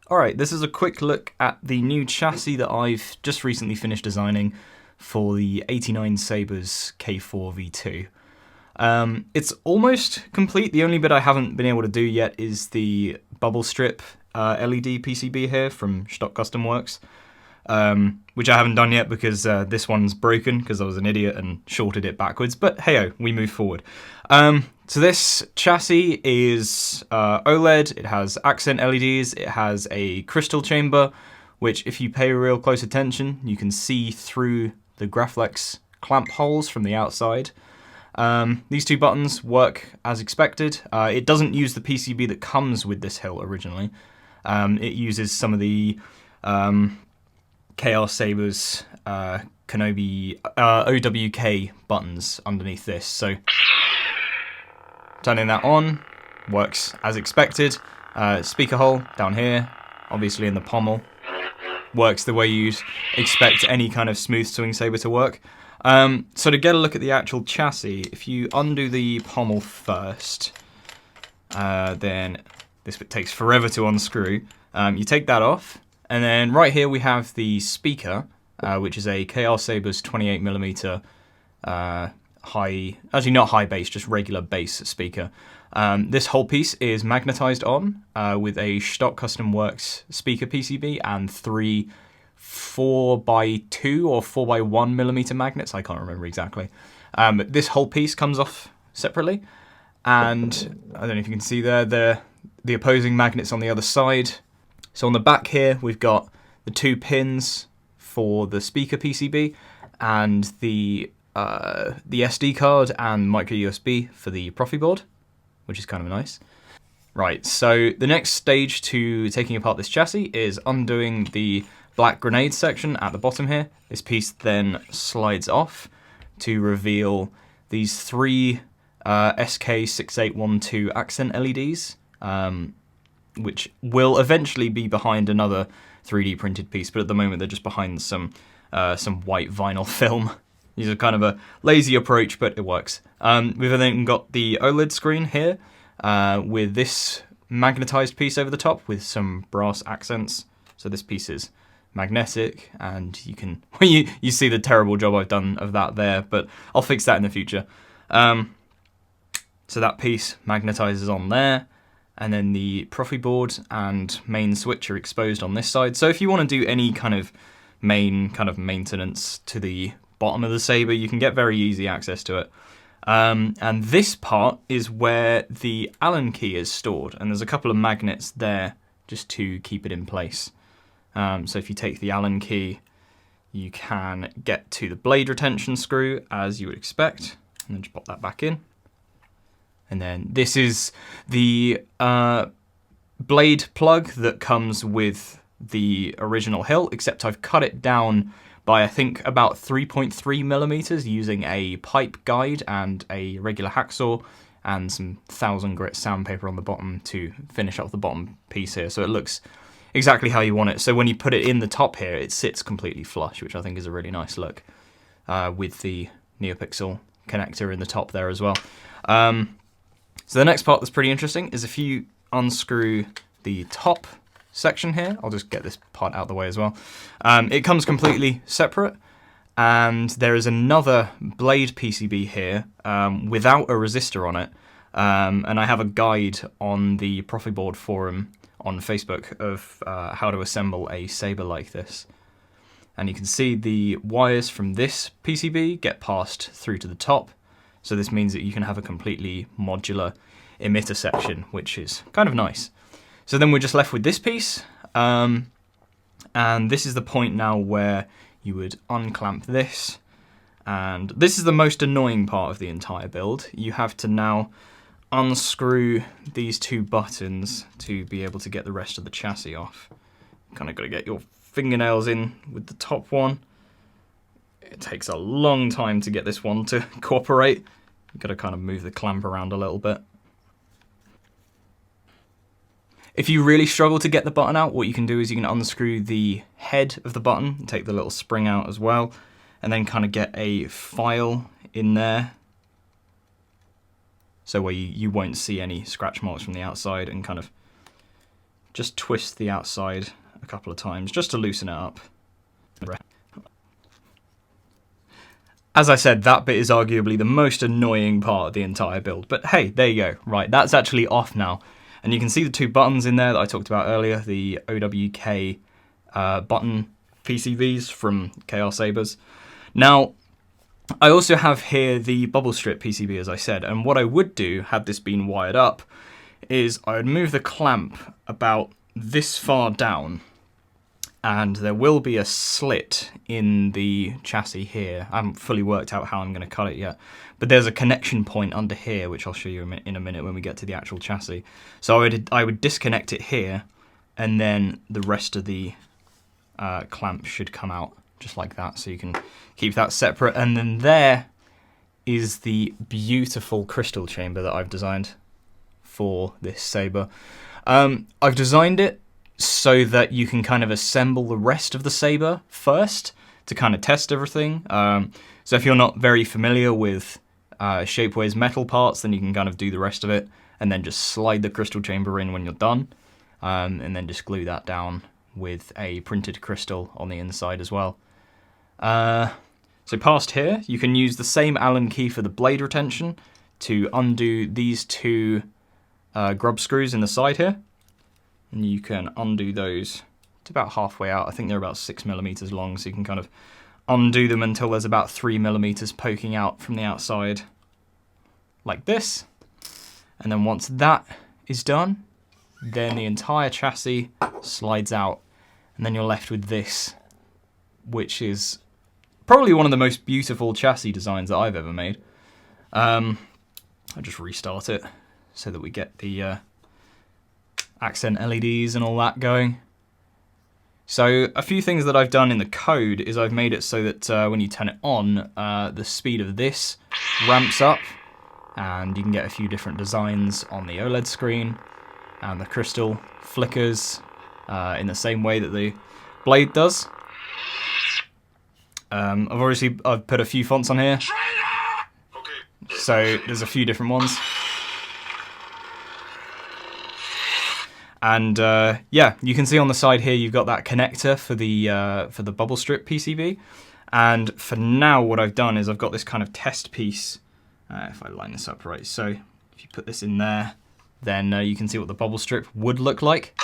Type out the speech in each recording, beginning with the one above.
Alright, this is a quick look at the new chassis that I've just recently finished designing for the 89Sabers K4V2. It's almost complete. The only bit I haven't been able to do yet is the bubble strip LED PCB here from Stock Custom Works, which I haven't done yet because this one's broken because I was an idiot and shorted it backwards, but hey-oh, we move forward. So this chassis is OLED, it has accent LEDs, it has a crystal chamber, which if you pay real close attention, you can see through the Graflex clamp holes from the outside. These two buttons work as expected. It doesn't use the PCB that comes with this hill originally. It uses some of the Sabers Kenobi OWK buttons underneath this. So turning that on works as expected. Speaker hole down here, obviously in the pommel, works the way you'd expect any kind of smooth swing saber to work. So to get a look at the actual chassis, if you undo the pommel first, then this bit takes forever to unscrew. You take that off, and then right here we have the speaker, which is a Sabers 28mm high, actually not high bass, just regular bass speaker. This whole piece is magnetized on with a Stock Custom Works speaker PCB and three 4x2 or 4x1mm magnets. I can't remember exactly. This whole piece comes off separately, and I don't know if you can see there the opposing magnets on the other side. So on the back here we've got the two pins for the speaker PCB and the SD card and micro USB for the Profi board, which is kind of nice. Right, so the next stage to taking apart this chassis is undoing the black grenade section at the bottom here. This piece then slides off to reveal these three SK6812 accent LEDs, which will eventually be behind another 3D printed piece, but at the moment they're just behind some white vinyl film. These are kind of a lazy approach, but it works. We've then got the Oled screen here with this magnetized piece over the top with some brass accents. So this piece is magnetic, and you can you see the terrible job I've done of that there, but I'll fix that in the future. So that piece magnetizes on there, and then the Profi board and main switch are exposed on this side. So if you want to do any kind of main kind of maintenance to the bottom of the saber, you can get very easy access to it. And this part is where the Allen key is stored, and there's a couple of magnets there just to keep it in place. So if you take the Allen key, you can get to the blade retention screw as you would expect, and then just pop that back in. And then this is the blade plug that comes with the original hilt, except I've cut it down by I think about 3.3mm using a pipe guide and a regular hacksaw and some 1000 grit sandpaper on the bottom to finish off the bottom piece here, so it looks exactly how you want it. So when you put it in the top here, it sits completely flush, which I think is a really nice look, with the NeoPixel connector in the top there as well. So the next part that's pretty interesting is if you unscrew the top section here, I'll just get this part out of the way as well. It comes completely separate, and there is another blade PCB here without a resistor on it, and I have a guide on the Profi board forum on Facebook of how to assemble a saber like this. And you can see the wires from this PCB get passed through to the top, so this means that you can have a completely modular emitter section, which is kind of nice. So then we're just left with this piece, and this is the point now where you would unclamp this, and this is the most annoying part of the entire build. You have to now unscrew these two buttons to be able to get the rest of the chassis off. Kind of got to get your fingernails in with the top one. It takes a long time to get this one to cooperate. You've got to kind of move the clamp around a little bit. If you really struggle to get the button out, what you can do is you can unscrew the head of the button and take the little spring out as well, and then kind of get a file in there, so where you won't see any scratch marks from the outside, and kind of just twist the outside a couple of times just to loosen it up. As I said, that bit is arguably the most annoying part of the entire build, but hey, there you go. Right, that's actually off now. And you can see the two buttons in there that I talked about earlier, the OWK button PCBs from 89Sabers. Now, I also have here the bubble strip PCB, as I said, and what I would do, had this been wired up, is I would move the clamp about this far down, and there will be a slit in the chassis here. I haven't fully worked out how I'm going to cut it yet, but there's a connection point under here, which I'll show you in a minute when we get to the actual chassis. So I would disconnect it here, and then the rest of the clamp should come out just like that, so you can keep that separate. And then there is the beautiful crystal chamber that I've designed for this saber. I've designed it so that you can kind of assemble the rest of the saber first to kind of test everything. So if you're not very familiar with Shapeware's metal parts, then you can kind of do the rest of it and then just slide the crystal chamber in when you're done, and then just glue that down with a printed crystal on the inside as well. So past here, you can use the same Allen key for the blade retention to undo these two grub screws in the side here. And you can undo those to about halfway out. I think they're about 6mm long, so you can kind of undo them until there's about 3mm poking out from the outside, like this. And then once that is done, then the entire chassis slides out, and then you're left with this, which is probably one of the most beautiful chassis designs that I've ever made. I'll just restart it so that we get the accent LEDs and all that going. So a few things that I've done in the code is I've made it so that when you turn it on, the speed of this ramps up, and you can get a few different designs on the Oled screen, and the crystal flickers in the same way that the blade does. I've put a few fonts on here, so there's a few different ones. And yeah, you can see on the side here you've got that connector for the bubble strip PCB. And for now, what I've done is I've got this kind of test piece. If I line this up right, so if you put this in there, then you can see what the bubble strip would look like.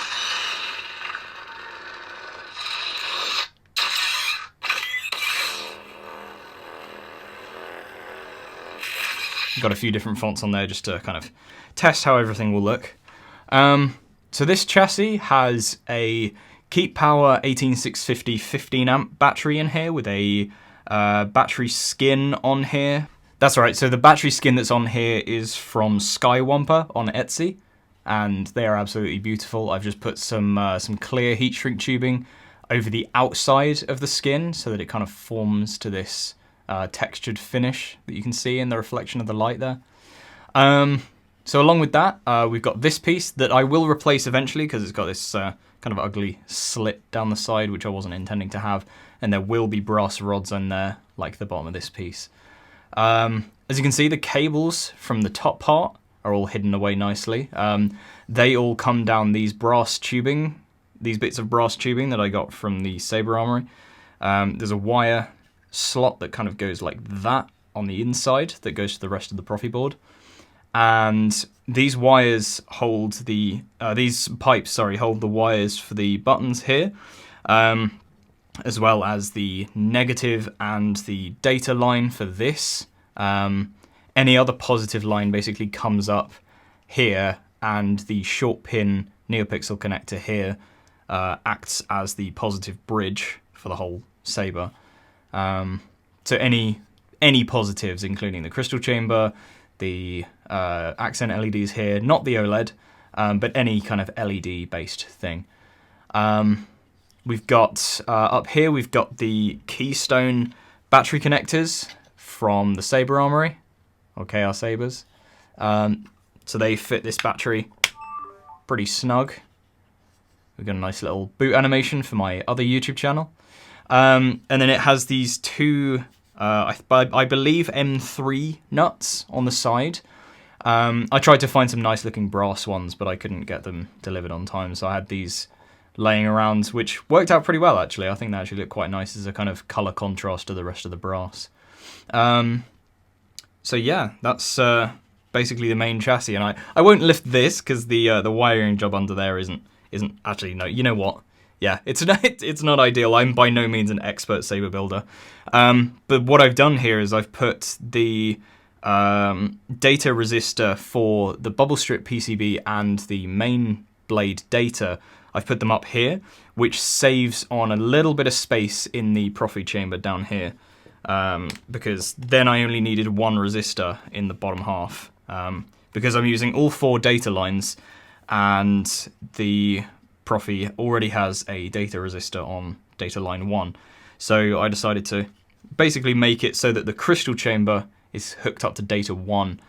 Got a few different fonts on there just to kind of test how everything will look. So this chassis has a Keep Power 18650 15 amp battery in here with a battery skin on here. That's right, so the battery skin that's on here is from Skywamper on Etsy, and they are absolutely beautiful. I've just put some clear heat shrink tubing over the outside of the skin so that it kind of forms to this textured finish that you can see in the reflection of the light there. So along with that, we've got this piece that I will replace eventually because it's got this kind of ugly slit down the side, which I wasn't intending to have, and there will be brass rods in there, like the bottom of this piece. As you can see, the cables from the top part are all hidden away nicely. They all come down these brass tubing, these bits of brass tubing that I got from the Saber Armory. There's a wire slot that kind of goes like that on the inside that goes to the rest of the Profi board. And these wires hold the, these pipes, hold the wires for the buttons here, as well as the negative and the data line for this. Any other positive line basically comes up here, and the short pin NeoPixel connector here acts as the positive bridge for the whole saber. So any positives, including the crystal chamber, the accent LEDs here, not the OLED, but any kind of LED based thing. We've got up here, we've got the Keystone battery connectors from the Saber Armory, or 89Sabers. So they fit this battery pretty snug. We've got a nice little boot animation for my other YouTube channel. And then it has these two, I believe M3 nuts on the side. I tried to find some nice looking brass ones, but I couldn't get them delivered on time, so I had these laying around, which worked out pretty well actually. I think they actually look quite nice as a kind of colour contrast to the rest of the brass. So yeah, that's basically the main chassis, and I won't lift this because the wiring job under there isn't actually, no, you know what? Yeah, it's not ideal. I'm by no means an expert saber builder, but what I've done here is I've put the data resistor for the bubble strip PCB and the main blade data. I've put them up here, which saves on a little bit of space in the profi chamber down here, because then I only needed one resistor in the bottom half, because I'm using all 4 data lines, and the profi already has a data resistor on data line 1. So I decided to basically make it so that the crystal chamber is hooked up to data 1,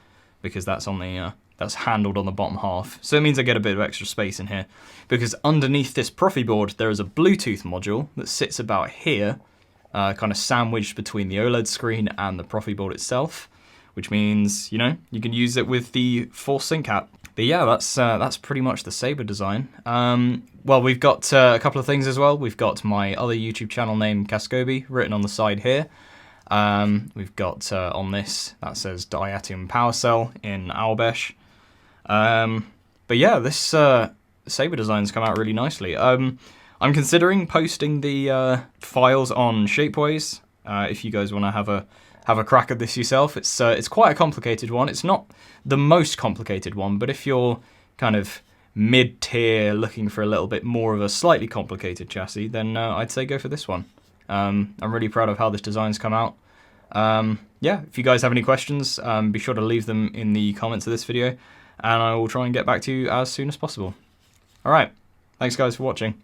because that's on the that's handled on the bottom half. So it means I get a bit of extra space in here, because underneath this profi board there is a Bluetooth module that sits about here, kind of sandwiched between the Oled screen and the profi board itself, which means, you know, you can use it with the Force Sync app. But yeah, that's pretty much the saber design. Well, we've got a couple of things as well. We've got my other YouTube channel name, Cascoby, written on the side here. We've got on this, that says Diatium Power Cell in Owlbesh. But yeah, this saber design's come out really nicely. I'm considering posting the files on Shapeways, if you guys want to have a crack at this yourself. It's quite a complicated one. It's not the most complicated one, but if you're kind of mid-tier looking for a little bit more of a slightly complicated chassis, then I'd say go for this one. I'm really proud of how this design's come out. Yeah, if you guys have any questions, be sure to leave them in the comments of this video, and I will try and get back to you as soon as possible. Alright, thanks guys for watching.